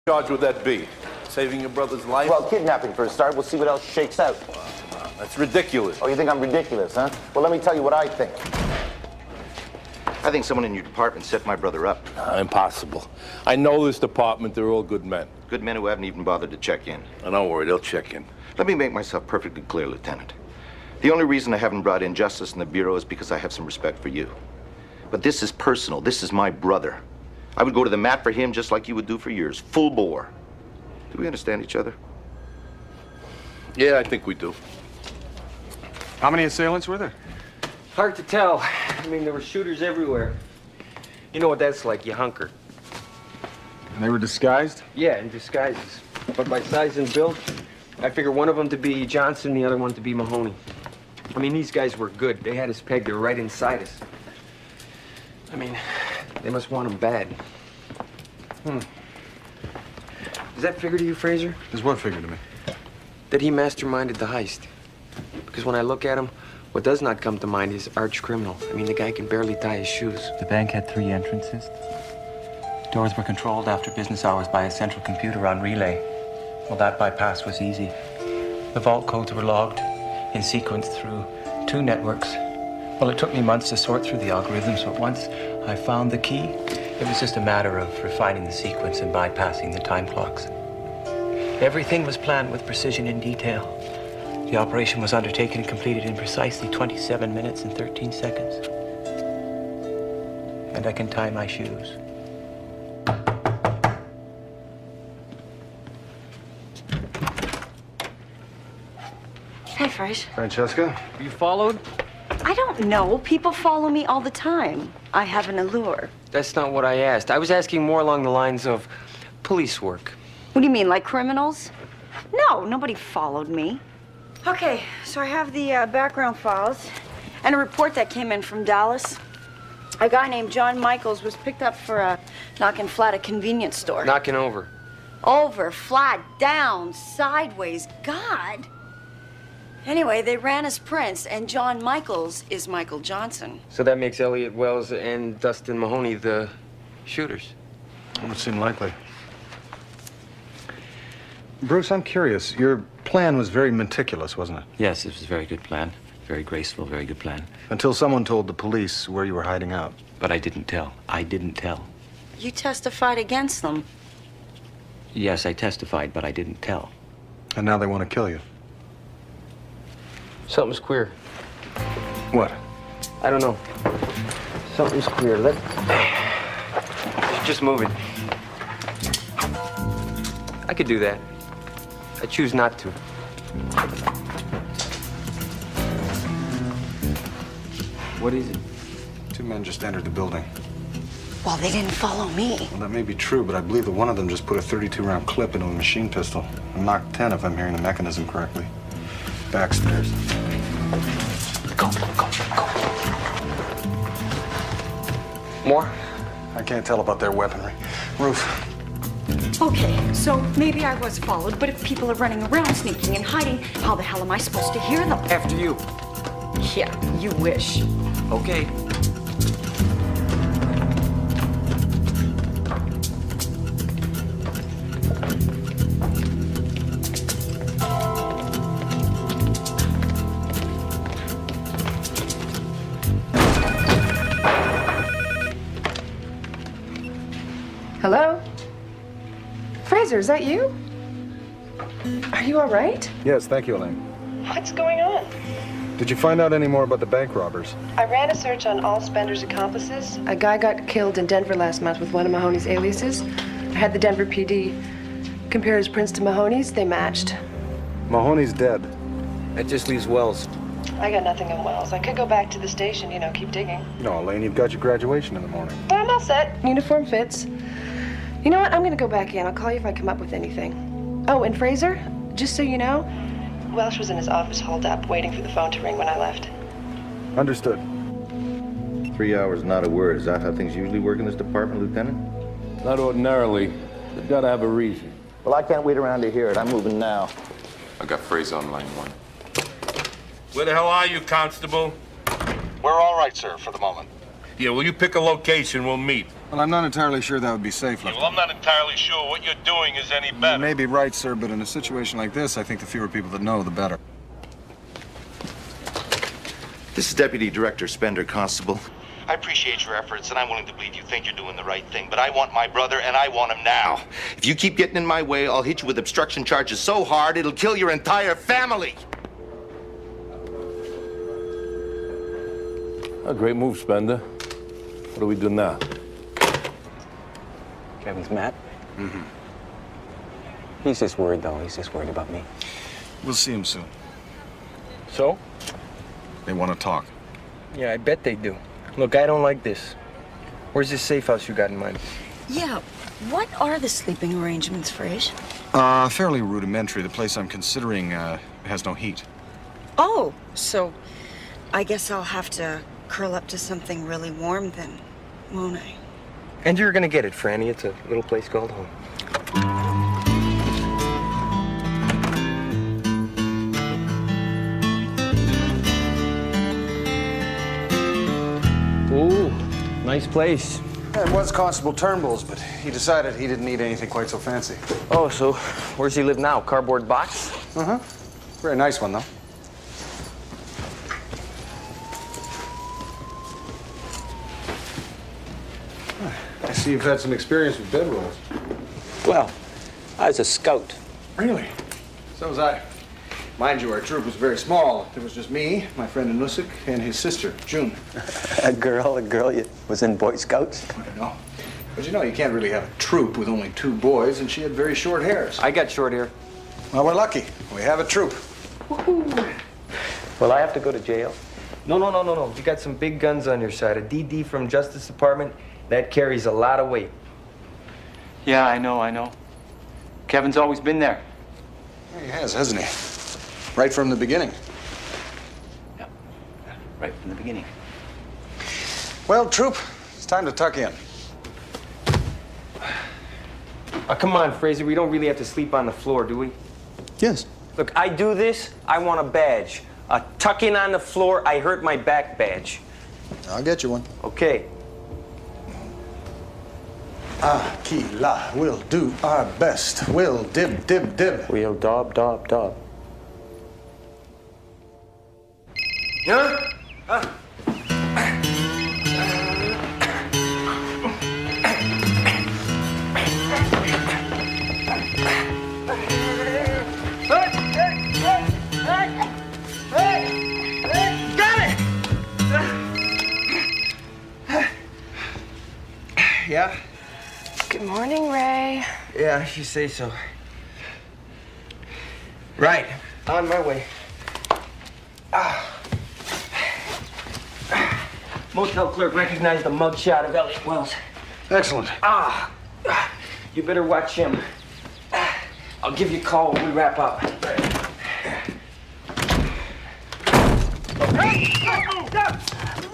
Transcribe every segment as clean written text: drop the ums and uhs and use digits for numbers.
charge would that be? Saving your brother's life? Well, kidnapping for a start. We'll see what else shakes out. That's ridiculous. Oh, you think I'm ridiculous, huh? Well, let me tell you what I think. I think someone in your department set my brother up. Impossible. I know this department. They're all good men. Good men who haven't even bothered to check in. Oh, don't worry. They'll check in. Let me make myself perfectly clear, Lieutenant. The only reason I haven't brought in justice in the Bureau is because I have some respect for you. But this is personal. This is my brother. I would go to the mat for him just like you would do for yours. Full bore. Do we understand each other? Yeah, I think we do. How many assailants were there? Hard to tell. I mean, there were shooters everywhere. You know what that's like, you hunker. And they were disguised? Yeah, in disguises. But by size and build, I figure one of them to be Johnson, the other one to be Mahoney. I mean, these guys were good. They had us pegged. They were right inside us. I mean, they must want him bad. Does that figure to you, Fraser? Does what figure to me? That he masterminded the heist. Because when I look at him, what does not come to mind is arch criminal. I mean, the guy can barely tie his shoes. The bank had 3 entrances. Doors were controlled after business hours by a central computer on relay. Well, that bypass was easy. The vault codes were logged in sequence through 2 networks. Well, it took me months to sort through the algorithms, but once I found the key, it was just a matter of refining the sequence and bypassing the time clocks. Everything was planned with precision and detail. The operation was undertaken and completed in precisely 27 minutes and 13 seconds. And I can tie my shoes. Hey, Fraser. Francesca? You followed? I don't know. People follow me all the time. I have an allure. That's not what I asked. I was asking more along the lines of police work. What do you mean, like criminals? No, nobody followed me. Okay, so I have the background files and a report that came in from Dallas. A guy named John Michaels was picked up for knocking flat a convenience store. Knocking over. Over, flat, down, sideways. God. Anyway, they ran as Prince, and John Michaels is Michael Johnson. So that makes Elliot Wells and Dustin Mahoney the shooters. That would seem likely. Bruce, I'm curious. Your plan was very meticulous, wasn't it? Yes, it was a very good plan. Very graceful, very good plan. Until someone told the police where you were hiding out. But I didn't tell. I didn't tell. You testified against them. Yes, I testified, but I didn't tell. And now they want to kill you. Something's queer. What? I don't know. Something's queer. Just move it. I could do that. I choose not to. What is it? 2 men just entered the building. Well, they didn't follow me. Well, that may be true, but I believe that one of them just put a 32-round clip into a machine pistol and knocked 10 if I'm hearing the mechanism correctly. Backstairs. Go. More? I can't tell about their weaponry. Roof. Okay, so maybe I was followed, but if people are running around, sneaking and hiding, how the hell am I supposed to hear them? After you. Yeah, you wish. Okay. Hello? Fraser, is that you? Are you all right? Yes, thank you, Elaine. What's going on? Did you find out any more about the bank robbers? I ran a search on all Spender's accomplices. A guy got killed in Denver last month with one of Mahoney's aliases. I had the Denver PD compare his prints to Mahoney's. They matched. Mahoney's dead. That just leaves Wells. I got nothing on Wells. I could go back to the station, keep digging. No, Elaine, you've got your graduation in the morning. But I'm all set. Uniform fits. You know what? I'm gonna go back in. I'll call you if I come up with anything. Oh, and Fraser, just so you know, Welsh was in his office holed up, waiting for the phone to ring when I left. Understood. 3 hours, not a word. Is that how things usually work in this department, Lieutenant? Not ordinarily. They've got to have a reason. Well, I can't wait around to hear it. I'm moving now. I got Fraser on line 1. Where the hell are you, Constable? We're all right, sir, for the moment. Yeah, well, you pick a location, we'll meet. Well, I'm not entirely sure that would be safe, Well, I'm not entirely sure what you're doing is any You better. may be right, sir, but in a situation like this, I think the fewer people that know, the better. This is Deputy Director Spender, Constable. I appreciate your efforts, and I'm willing to believe you think you're doing the right thing, but I want my brother, and I want him now. If you keep getting in my way, I'll hit you with obstruction charges so hard, it'll kill your entire family. A great move, Spender. What do we do now? Kevin's Matt? Mm-hmm. He's just worried, though. He's just worried about me. We'll see him soon. So? They want to talk. Yeah, I bet they do. Look, I don't like this. Where's this safe house you got in mind? Yeah, what are the sleeping arrangements, Frage? Fairly rudimentary. The place I'm considering has no heat. Oh, so I guess I'll have to curl up to something really warm then, won't I? And you're gonna get it, Franny. It's a little place called home. Ooh, nice place. Yeah, it was Constable Turnbull's, but he decided he didn't need anything quite so fancy. Oh, so where's he live now? Cardboard box? Uh-huh. Very nice one, though. I see you've had some experience with bedrolls. Well, I was a scout. Really? So was I. Mind you, our troop was very small. There was just me, my friend Nusik, and his sister, June. A girl was in Boy Scouts? I know. But you know, you can't really have a troop with only 2 boys, and she had very short hairs. I got short hair. Well, we're lucky. We have a troop. Will I have to go to jail? No. You got some big guns on your side. A DD from Justice Department, that carries a lot of weight. Yeah, I know. Kevin's always been there. He has, hasn't he? Right from the beginning. Yeah, right from the beginning. Well, troop, it's time to tuck in. Oh, come on, Fraser. We don't really have to sleep on the floor, do we? Yes. Look, I do this, I want a badge. A tuck in on the floor, I hurt my back badge. I'll get you one. Okay. Aquila, we'll do our best. We'll dib, dib, dib. We'll dob. Huh? Yeah? Good morning, Ray. Yeah, if you say so. Right. On my way. Motel clerk recognized the mugshot of Elliot Wells. Excellent. You better watch him. I'll give you a call when we wrap up.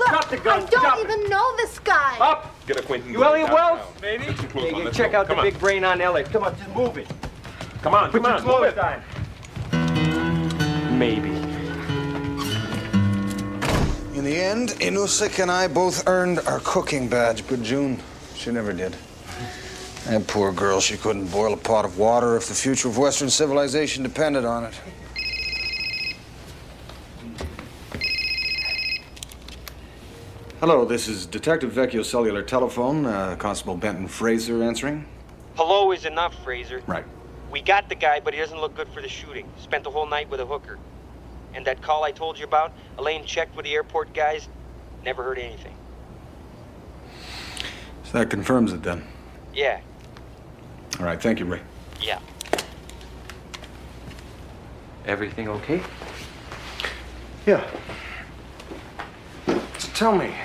Drop the gun. I don't even know this guy. Up! Get acquainted. You Elliot Wells? Maybe. Yeah, check out the big brain on Elliot. Come on, just move it. Come on, Put come your on. clothes on. Maybe. In the end, Inusik and I both earned our cooking badge, but June, she never did. That poor girl, she couldn't boil a pot of water if the future of Western civilization depended on it. Hello, this is Detective Vecchio's cellular telephone. Constable Benton Fraser answering. Hello is enough, Fraser. Right. We got the guy, but he doesn't look good for the shooting. Spent the whole night with a hooker. And that call I told you about, Elaine checked with the airport guys, never heard anything. So that confirms it then. Yeah. All right, thank you, Ray. Yeah. Everything okay? Yeah. So tell me,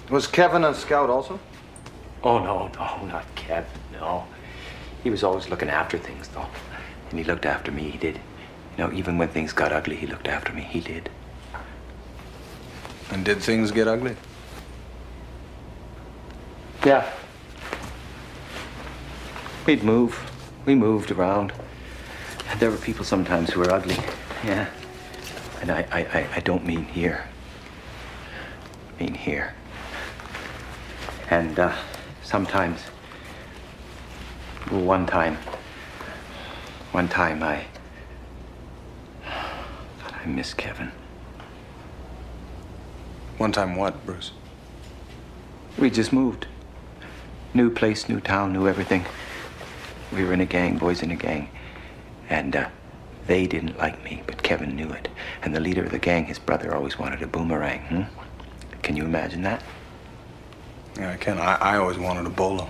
was Kevin a scout also? Oh, no, not Kevin, no. He was always looking after things, though. And he looked after me, he did. You know, even when things got ugly, he looked after me, he did. And did things get ugly? Yeah. We'd move. We moved around. There were people sometimes who were ugly, yeah. And I don't mean here. I mean here. And sometimes. Well, one time I thought I missed Kevin. One time what, Bruce? We just moved. New place, new town, new everything. We were in a gang, boys in a gang. And they didn't like me, but Kevin knew it. And the leader of the gang, his brother, always wanted a boomerang. Can you imagine that? Yeah, I can. I always wanted a bolo.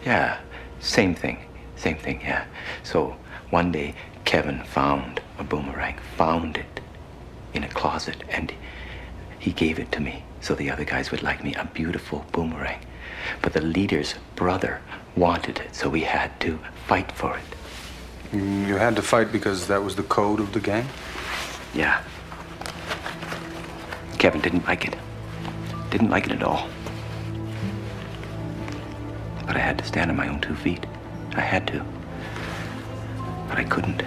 Yeah, same thing, yeah. So one day, Kevin found a boomerang, found it in a closet, and he gave it to me so the other guys would like me, a beautiful boomerang. But the leader's brother wanted it, so we had to fight for it. You had to fight because that was the code of the gang? Yeah. Kevin didn't like it. Didn't like it at all. But I had to stand on my own 2 feet. I had to. But I couldn't.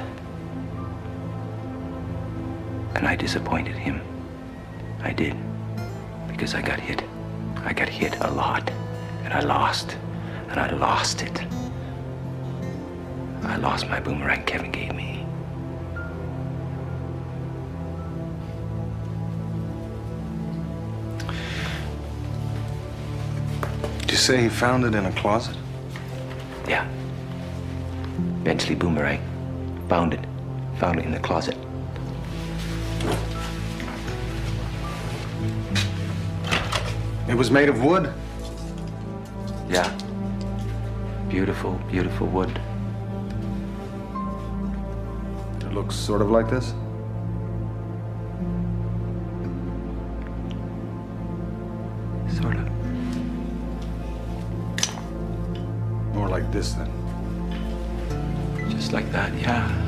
And I disappointed him. I did. Because I got hit. I got hit a lot. And I lost. And I lost it. I lost my boomerang Kevin gave me. Did you say he found it in a closet? Yeah. Eventually, boomerang. Found it. Found it in the closet. It was made of wood? Yeah. Beautiful, beautiful wood. It looks sort of like this? Sort of. More like this, then. Just like that, yeah.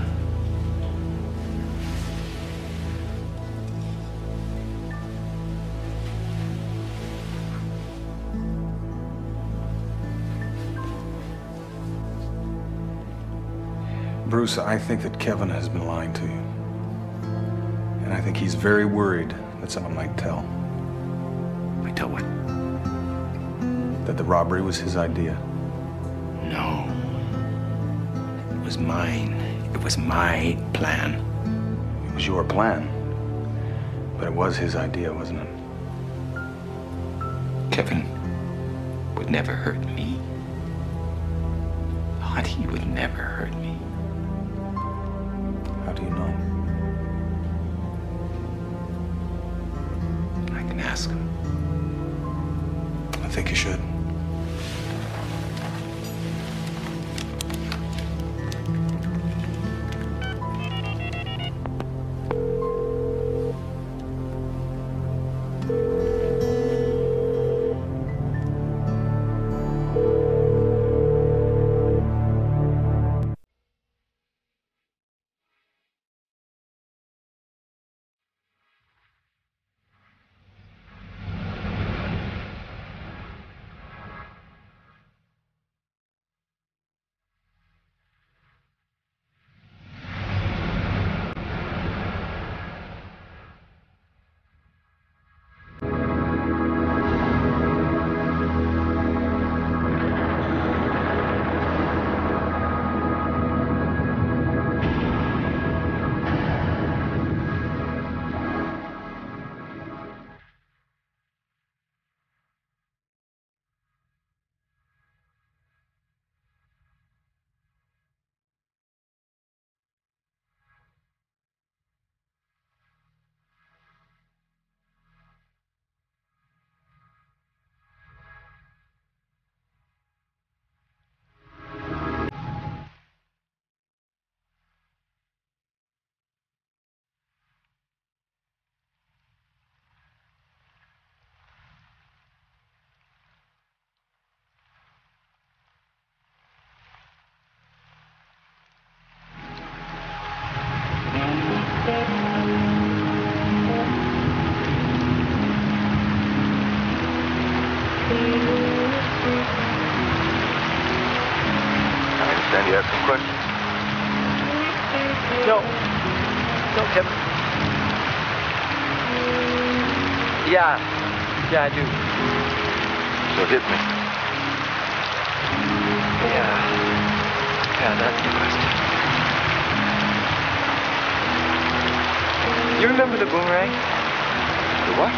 Bruce, I think that Kevin has been lying to you. And I think he's very worried that someone might tell. Might tell what? That the robbery was his idea. No. It was mine. It was my plan. It was your plan. But it was his idea, wasn't it? Kevin would never hurt me. God, he would never hurt me. How do you know? I can ask him. I think you should. You have some questions? No, Kevin. Yeah, I do. So hit me. Yeah, that's the question. You remember the boomerang? The what?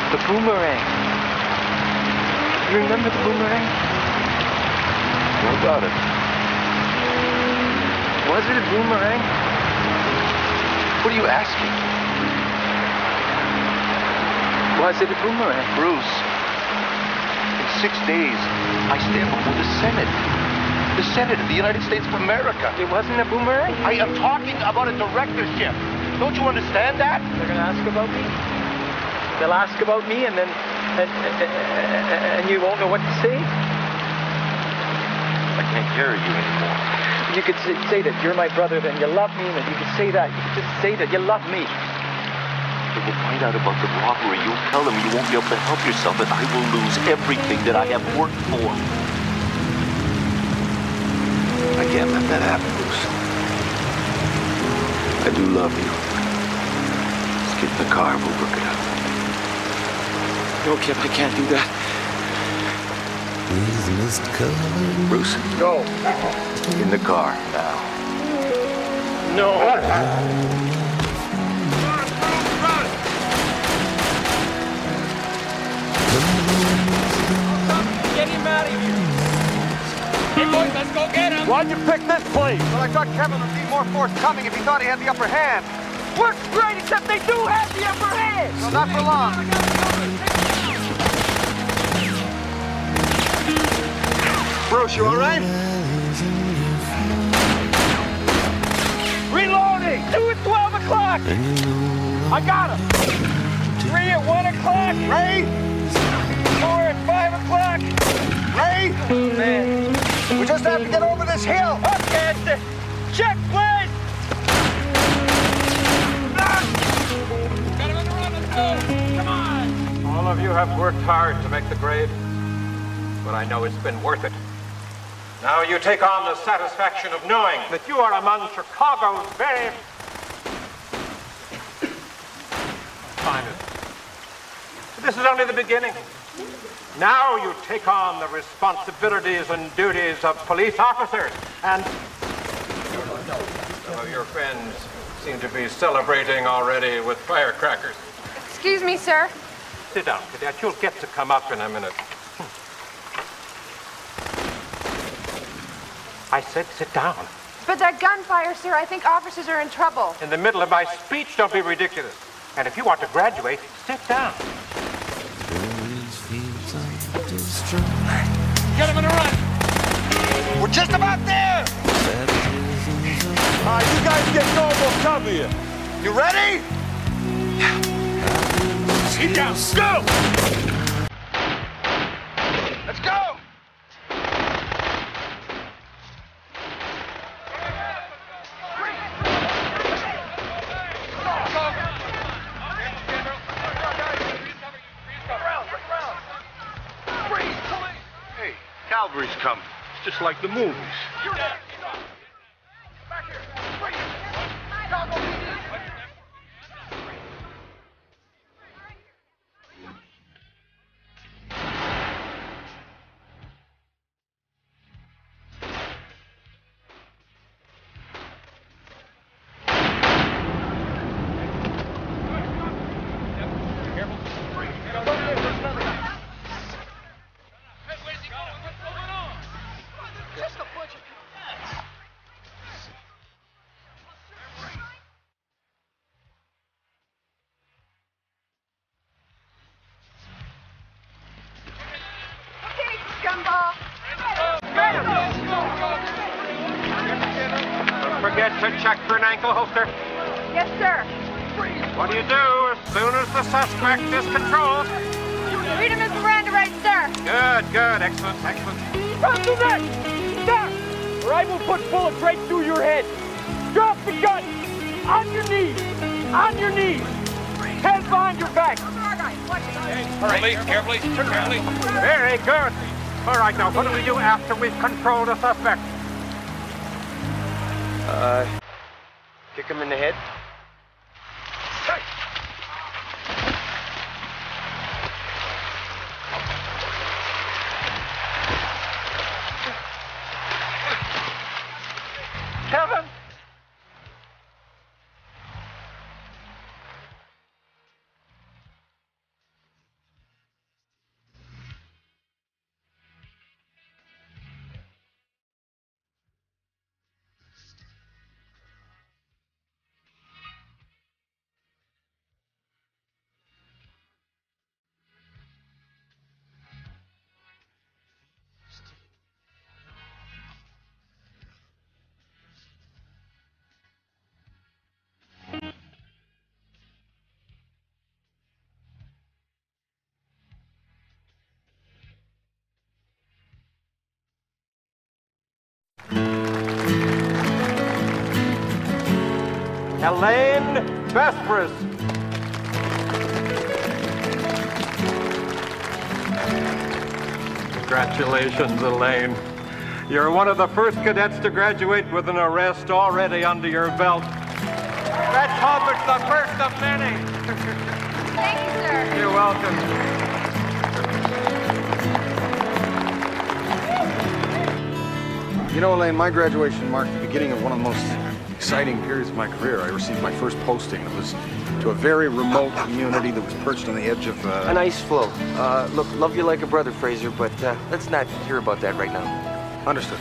The boomerang. You remember the boomerang? What about it? Was it a boomerang? What are you asking? Was it a boomerang? Bruce, in 6 days, I stand before the Senate. The Senate of the United States of America. It wasn't a boomerang? I am talking about a directorship. Don't you understand that? They're going to ask about me? They'll ask about me and then... And you won't know what to say? I can't carry you anymore. You could say that you're my brother, then you love me, and you could say that. You could just say that you love me. They will find out about the robbery. You'll tell them you won't be able to help yourself, and I will lose everything that I have worked for. I can't let that happen, Bruce. I do love you. Let's get in the car, we'll work it out. No, Kip, I can't do that. Bruce? No. In the car, now. No. Get him out of here. Hey, boys, let's go get him. Why'd you pick this place? Well, I thought Kevin would be more forthcoming if he thought he had the upper hand. Works great, except they do have the upper hand. Well, not for long. Bruce, you all right? Reloading! 2 at 12 o'clock! I got him! 3 at 1 o'clock! Ray! 4 at 5 o'clock! Ray! Oh, man. We just have to get over this hill. Okay, check, please! Got him on the run, let's go! Come on! All of you have worked hard to make the grade, but I know it's been worth it. Now you take on the satisfaction of knowing that you are among Chicago's very finest. This is only the beginning. Now you take on the responsibilities and duties of police officers, and some of your friends seem to be celebrating already with firecrackers. Excuse me, sir. Sit down, Cadet. You'll get to come up in a minute. I said sit down. But that gunfire, sir, I think officers are in trouble. In the middle of my speech, don't be ridiculous. And if you want to graduate, sit down. Get him in a run! We're just about there. All right, you guys get going, we'll cover you. You ready? Keep down, go! Let's go. Hey, Calvary's coming. It's just like the movies. Don't forget to check for an ankle holster. Yes, sir. What do you do as soon as the suspect is controlled? Read him his Miranda rights, sir. Good. Excellent. Don't do that! Stop! Or I will put bullets right through your head. Drop the gun! On your knees! On your knees! Hands behind your back! Carefully. Very good. All right, now, what do we do after we've controlled the suspect? Kick him in the head. Elaine Vespris. Congratulations, Elaine. You're one of the first cadets to graduate with an arrest already under your belt. Let's hope it's the first of many. Thank you, sir. You're welcome. You know, Elaine, my graduation marked the beginning of one of the most exciting periods of my career. I received my first posting. It was to a very remote community that was perched on the edge of... An ice floe. Look, love you like a brother, Fraser, but let's not hear about that right now. Understood.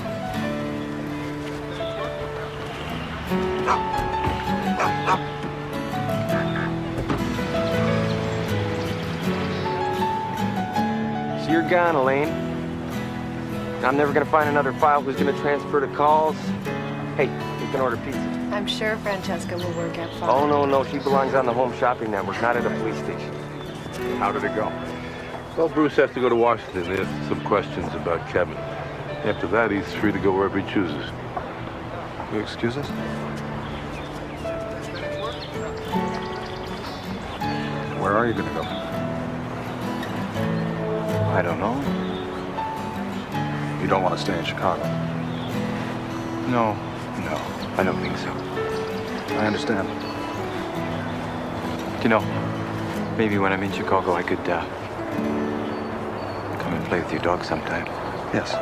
So you're gone, Elaine. I'm never gonna find another file who's gonna transfer the calls. Hey, you can order pizza. I'm sure Francesca will work out fine. Oh, no, she belongs on the Home Shopping Network, not at a police station. How did it go? Well, Bruce has to go to Washington to answer some questions about Kevin. After that, he's free to go wherever he chooses. Will you excuse us? Where are you going to go? I don't know. You don't want to stay in Chicago? No, I don't think so. I understand. You know, maybe when I'm in Chicago, I could come and play with your dog sometime. Yes.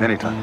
Anytime.